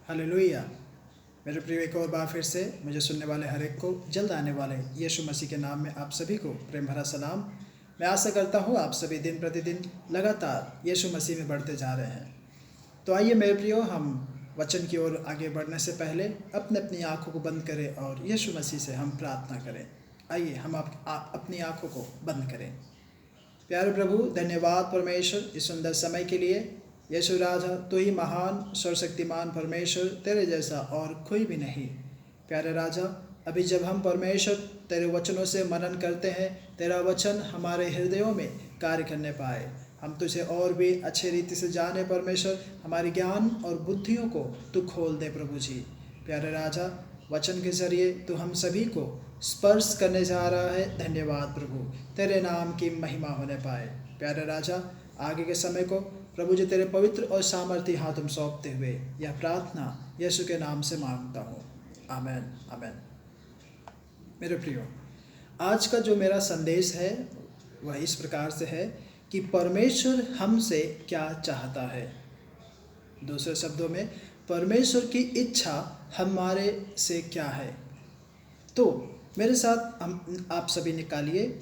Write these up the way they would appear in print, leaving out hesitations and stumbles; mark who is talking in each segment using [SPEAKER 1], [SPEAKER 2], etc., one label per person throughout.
[SPEAKER 1] Hallelujah. मेरे प्रिय, एक और बार फिर से मुझे सुनने वाले हर एक को जल्द आने वाले यीशु मसीह के नाम में आप सभी को प्रेम भरा सलाम। मैं आशा करता हूँ आप सभी दिन प्रतिदिन लगातार यीशु मसीह में बढ़ते जा रहे हैं। तो आइए मेरे प्रियो, हम वचन की ओर आगे बढ़ने से पहले अपने अपनी आँखों को बंद करें और यीशु मसीह से हम प्रार्थना करें। आइए हम अपनी आँखों को बंद करें। प्यारे प्रभु, धन्यवाद परमेश्वर इस सुंदर समय के लिए। यीशु राजा, तू ही महान सर्वशक्तिमान परमेश्वर, तेरे जैसा और कोई भी नहीं। प्यारे राजा, अभी जब हम परमेश्वर तेरे वचनों से मनन करते हैं, तेरा वचन हमारे हृदयों में कार्य करने पाए, हम तुझे और भी अच्छे रीति से जाने परमेश्वर, हमारे ज्ञान और बुद्धियों को तू खोल दे प्रभु जी। प्यारे राजा, वचन के जरिए तू हम सभी को स्पर्श करने जा रहा है। धन्यवाद प्रभु, तेरे नाम की महिमा होने पाए। प्यारे राजा, आगे के समय को प्रभु जी तेरे पवित्र और सामर्थी हाथ में सौंपते हुए यह प्रार्थना यीशु के नाम से मांगता हूँ, आमेन आमेन। मेरे प्रियो, आज का जो मेरा संदेश है वह इस प्रकार से है कि परमेश्वर हमसे क्या चाहता है। दूसरे शब्दों में, परमेश्वर की इच्छा हमारे से क्या है। तो मेरे साथ हम आप सभी निकालिए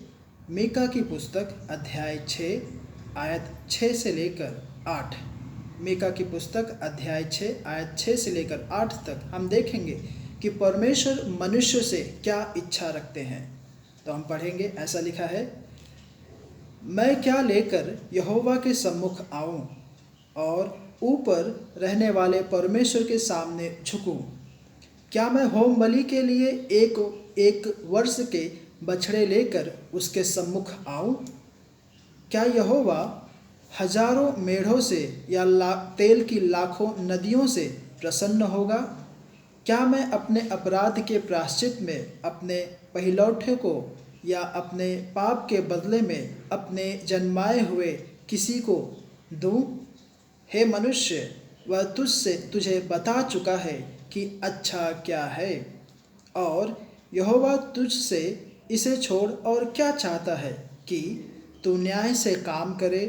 [SPEAKER 1] मीका की पुस्तक अध्याय 6 आयत 6 से लेकर 8। मीका की पुस्तक अध्याय 6 आयत 6 से लेकर 8 तक हम देखेंगे कि परमेश्वर मनुष्य से क्या इच्छा रखते हैं। तो हम पढ़ेंगे, ऐसा लिखा है, मैं क्या लेकर यहोवा के सम्मुख आऊं और ऊपर रहने वाले परमेश्वर के सामने झुकूं। क्या मैं होम बलि के लिए एक वर्ष के बछड़े लेकर उसके सम्मुख आऊं? क्या यहोवा हजारों मेढ़ों से या तेल की लाखों नदियों से प्रसन्न होगा? क्या मैं अपने अपराध के प्रायश्चित में अपने पहिलौठे को या अपने पाप के बदले में अपने जन्माए हुए किसी को दूं? हे मनुष्य, वह तुझे बता चुका है कि अच्छा क्या है, और यहोवा तुझसे इसे छोड़ और क्या चाहता है कि तू न्याय से काम करे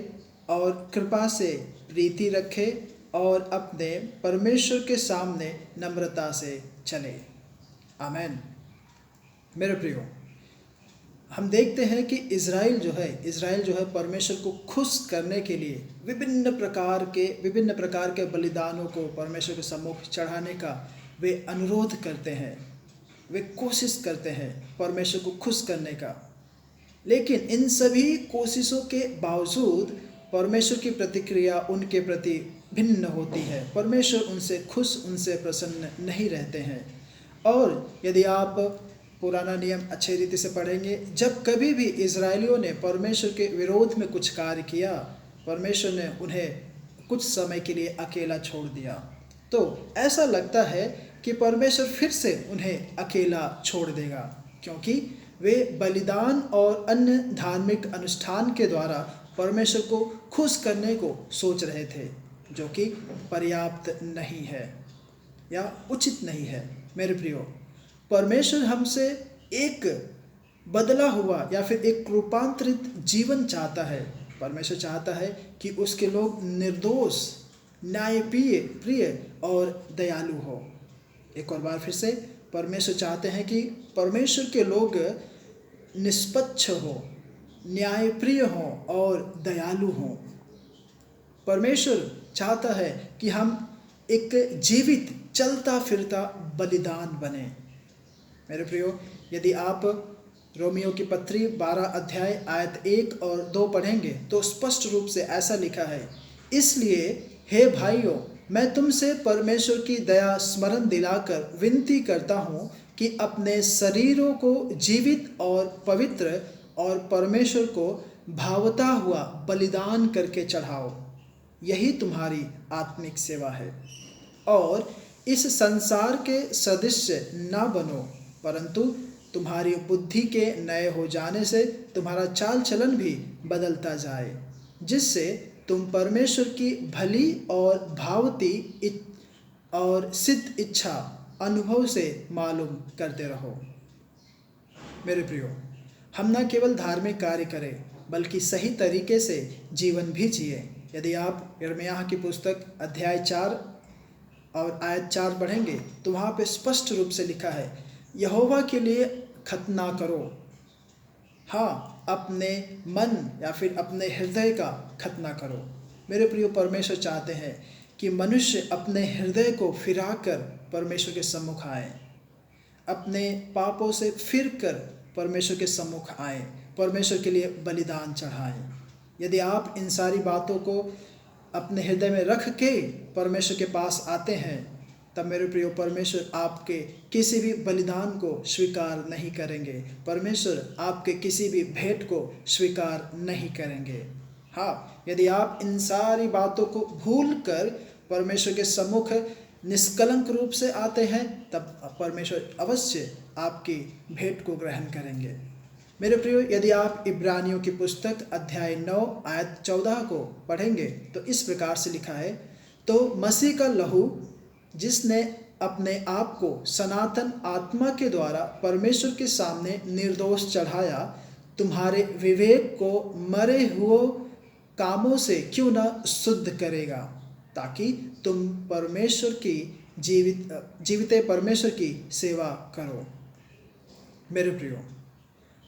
[SPEAKER 1] और कृपा से प्रीति रखे और अपने परमेश्वर के सामने नम्रता से चले। आमेन। मेरे प्रियो, हम देखते हैं कि इज़राइल जो है परमेश्वर को खुश करने के लिए विभिन्न प्रकार के बलिदानों को परमेश्वर के सम्मुख चढ़ाने का वे अनुरोध करते हैं, वे कोशिश करते हैं परमेश्वर को खुश करने का। लेकिन इन सभी कोशिशों के बावजूद परमेश्वर की प्रतिक्रिया उनके प्रति भिन्न होती है। परमेश्वर उनसे खुश, उनसे प्रसन्न नहीं रहते हैं। और यदि आप पुराना नियम अच्छे रीति से पढ़ेंगे, जब कभी भी इज़राइलियों ने परमेश्वर के विरोध में कुछ कार्य किया, परमेश्वर ने उन्हें कुछ समय के लिए अकेला छोड़ दिया। तो ऐसा लगता है कि परमेश्वर फिर से उन्हें अकेला छोड़ देगा, क्योंकि वे बलिदान और अन्य धार्मिक अनुष्ठान के द्वारा परमेश्वर को खुश करने को सोच रहे थे, जो कि पर्याप्त नहीं है या उचित नहीं है। मेरे प्रियो, परमेश्वर हमसे एक बदला हुआ या फिर एक रूपांतरित जीवन चाहता है। परमेश्वर चाहता है कि उसके लोग निर्दोष, न्यायप्रिय और दयालु हो। एक और बार फिर से, परमेश्वर चाहते हैं कि परमेश्वर के लोग निष्पक्ष हो, न्यायप्रिय हो और दयालु हो। परमेश्वर चाहता है कि हम एक जीवित, चलता फिरता बलिदान बने। मेरे प्रियो, यदि आप रोमियो की पत्री 12 अध्याय आयत 1 और 2 पढ़ेंगे तो स्पष्ट रूप से ऐसा लिखा है, इसलिए हे भाइयों, मैं तुमसे परमेश्वर की दया स्मरण दिलाकर विनती करता हूँ कि अपने शरीरों को जीवित और पवित्र और परमेश्वर को भावता हुआ बलिदान करके चढ़ाओ। यही तुम्हारी आत्मिक सेवा है। और इस संसार के सदृश ना बनो, परंतु तुम्हारी बुद्धि के नए हो जाने से तुम्हारा चाल चलन भी बदलता जाए, जिससे तुम परमेश्वर की भली और भावती और सिद्ध इच्छा अनुभव से मालूम करते रहो। मेरे प्रियो, हम न केवल धार्मिक कार्य करें बल्कि सही तरीके से जीवन भी जिए। यदि आप यिर्मयाह की पुस्तक अध्याय 4 और आयत 4 पढ़ेंगे तो वहाँ पे स्पष्ट रूप से लिखा है, यहोवा के लिए खतना करो। हाँ, अपने मन या फिर अपने हृदय का खतना करो। मेरे प्रिय, परमेश्वर चाहते हैं कि मनुष्य अपने हृदय को फिराकर परमेश्वर के सम्मुख आए, अपने पापों से फिरकर परमेश्वर के सम्मुख आए, परमेश्वर के लिए बलिदान चढ़ाएं। यदि आप इन सारी बातों को अपने हृदय में रख के परमेश्वर के पास आते हैं, तब मेरे प्रियो, परमेश्वर आपके किसी भी बलिदान को स्वीकार नहीं करेंगे। परमेश्वर आपके किसी भी भेंट को स्वीकार नहीं करेंगे। हाँ, यदि आप इन सारी बातों को भूल कर परमेश्वर के सम्मुख निष्कलंक रूप से आते हैं, तब परमेश्वर अवश्य आपकी भेंट को ग्रहण करेंगे। मेरे प्रियो, यदि आप इब्रानियों की पुस्तक अध्याय 9 आयत 14 को पढ़ेंगे तो इस प्रकार से लिखा है, तो मसीह का लहू जिसने अपने आप को सनातन आत्मा के द्वारा परमेश्वर के सामने निर्दोष चढ़ाया, तुम्हारे विवेक को मरे हुए कामों से क्यों न शुद्ध करेगा, ताकि तुम परमेश्वर की जीवित परमेश्वर की सेवा करो। मेरे प्रियो,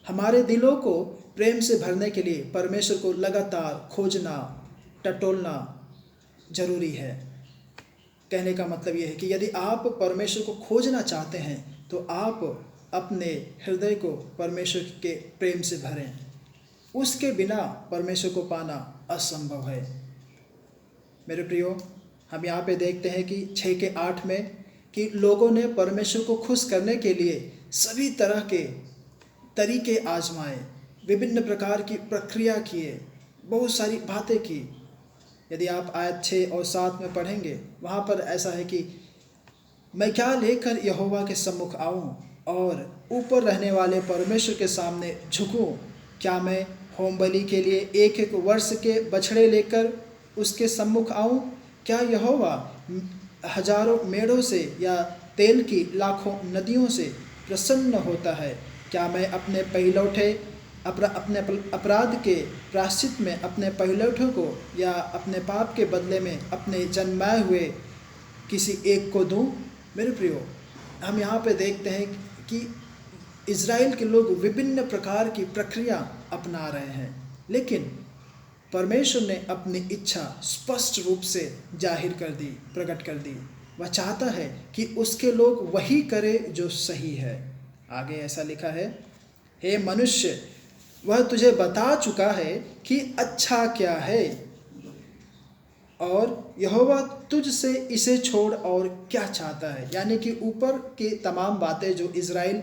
[SPEAKER 1] हमारे दिलों को प्रेम से भरने के लिए परमेश्वर को लगातार खोजना, टटोलना जरूरी है। कहने का मतलब यह है कि यदि आप परमेश्वर को खोजना चाहते हैं तो आप अपने हृदय को परमेश्वर के प्रेम से भरें। उसके बिना परमेश्वर को पाना असंभव है। मेरे प्रियो, हम यहाँ पे देखते हैं कि 6 के 8 में कि लोगों ने परमेश्वर को खुश करने के लिए सभी तरह के तरीके आजमाए, विभिन्न प्रकार की प्रक्रिया किए, बहुत सारी बातें की। यदि आप आयत 6 और 7 में पढ़ेंगे, वहाँ पर ऐसा है कि मैं क्या लेकर यहोवा के सम्मुख आऊँ और ऊपर रहने वाले परमेश्वर के सामने झुकूँ? क्या मैं होम बलि के लिए 1-1 वर्ष के बछड़े लेकर उसके सम्मुख आऊँ? क्या यहोवा हजारों मेढ़ों से या तेल की लाखों नदियों से प्रसन्न होता है? क्या मैं अपने पहिलौठे अपने अपराध के प्रायश्चित में अपने पहिलौठों को या अपने पाप के बदले में अपने जन्माए हुए किसी एक को दूं? मेरे प्रियो, हम यहाँ पे देखते हैं कि इज़राइल के लोग विभिन्न प्रकार की प्रक्रिया अपना रहे हैं, लेकिन परमेश्वर ने अपनी इच्छा स्पष्ट रूप से जाहिर कर दी, प्रकट कर दी। वह चाहता है कि उसके लोग वही करें जो सही है। आगे ऐसा लिखा है, हे मनुष्य, वह तुझे बता चुका है कि अच्छा क्या है, और यहोवा तुझसे इसे छोड़ और क्या चाहता है। यानी कि ऊपर की तमाम बातें जो इज़राइल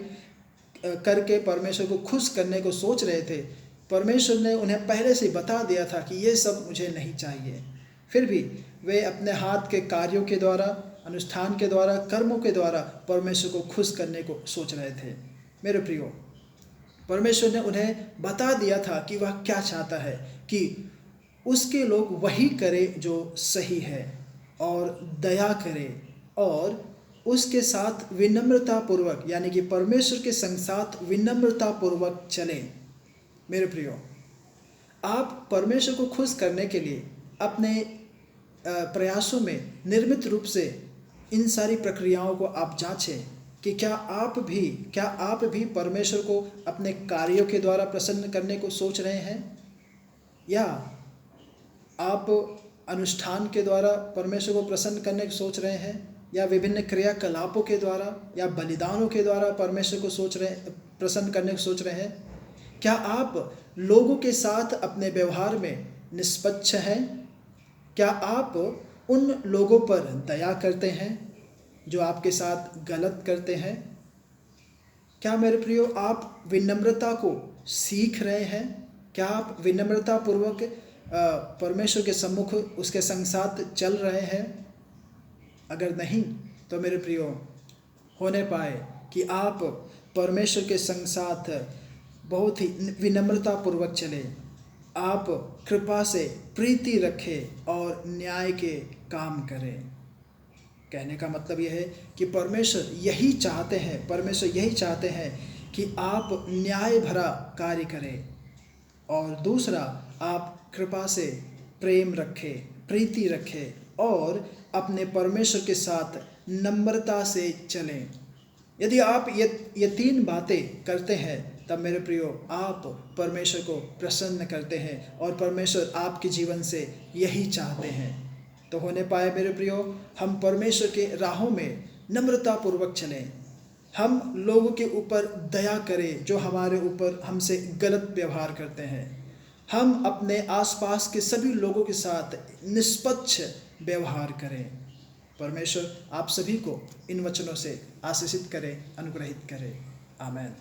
[SPEAKER 1] करके परमेश्वर को खुश करने को सोच रहे थे, परमेश्वर ने उन्हें पहले से बता दिया था कि ये सब मुझे नहीं चाहिए। फिर भी वे अपने हाथ के कार्यों के द्वारा, अनुष्ठान के द्वारा, कर्मों के द्वारा परमेश्वर को खुश करने को सोच रहे थे। मेरे प्रियो, परमेश्वर ने उन्हें बता दिया था कि वह क्या चाहता है, कि उसके लोग वही करें जो सही है और दया करें और उसके साथ विनम्रता पूर्वक, यानी कि परमेश्वर के संग साथ विनम्रता पूर्वक चलें। मेरे प्रियो, आप परमेश्वर को खुश करने के लिए अपने प्रयासों में निर्मित रूप से इन सारी प्रक्रियाओं को आप जांचें कि क्या आप भी परमेश्वर को अपने कार्यों के द्वारा प्रसन्न करने को सोच रहे हैं, या आप अनुष्ठान के द्वारा परमेश्वर को प्रसन्न करने को सोच रहे हैं, या विभिन्न क्रियाकलापों के द्वारा या बलिदानों के द्वारा परमेश्वर को प्रसन्न करने को सोच रहे हैं। क्या आप लोगों के साथ अपने व्यवहार में निष्पक्ष हैं? क्या आप उन लोगों पर दया करते हैं जो आपके साथ गलत करते हैं? क्या मेरे प्रियो, आप विनम्रता को सीख रहे हैं? क्या आप विनम्रता पूर्वक परमेश्वर के सम्मुख उसके संग साथ चल रहे हैं? अगर नहीं तो मेरे प्रियो, होने पाए कि आप परमेश्वर के संग साथ बहुत ही विनम्रता पूर्वक चले, आप कृपा से प्रीति रखें और न्याय के काम करें। कहने का मतलब यह है कि परमेश्वर यही चाहते हैं कि आप न्याय भरा कार्य करें, और दूसरा, आप कृपा से प्रेम रखें, प्रीति रखें और अपने परमेश्वर के साथ नम्रता से चलें। यदि आप ये 3 बातें करते हैं तब मेरे प्रियो आप परमेश्वर को प्रसन्न करते हैं और परमेश्वर आपके जीवन से यही चाहते हैं। तो होने पाए मेरे प्रियो हम परमेश्वर के राहों में नम्रतापूर्वक चलें। हम लोगों के ऊपर दया करें जो हमारे ऊपर हमसे गलत व्यवहार करते हैं। हम अपने आसपास के सभी लोगों के साथ निष्पक्ष व्यवहार करें। परमेश्वर आप सभी को इन वचनों से आशीषित करे, अनुग्रहित करे। आमीन।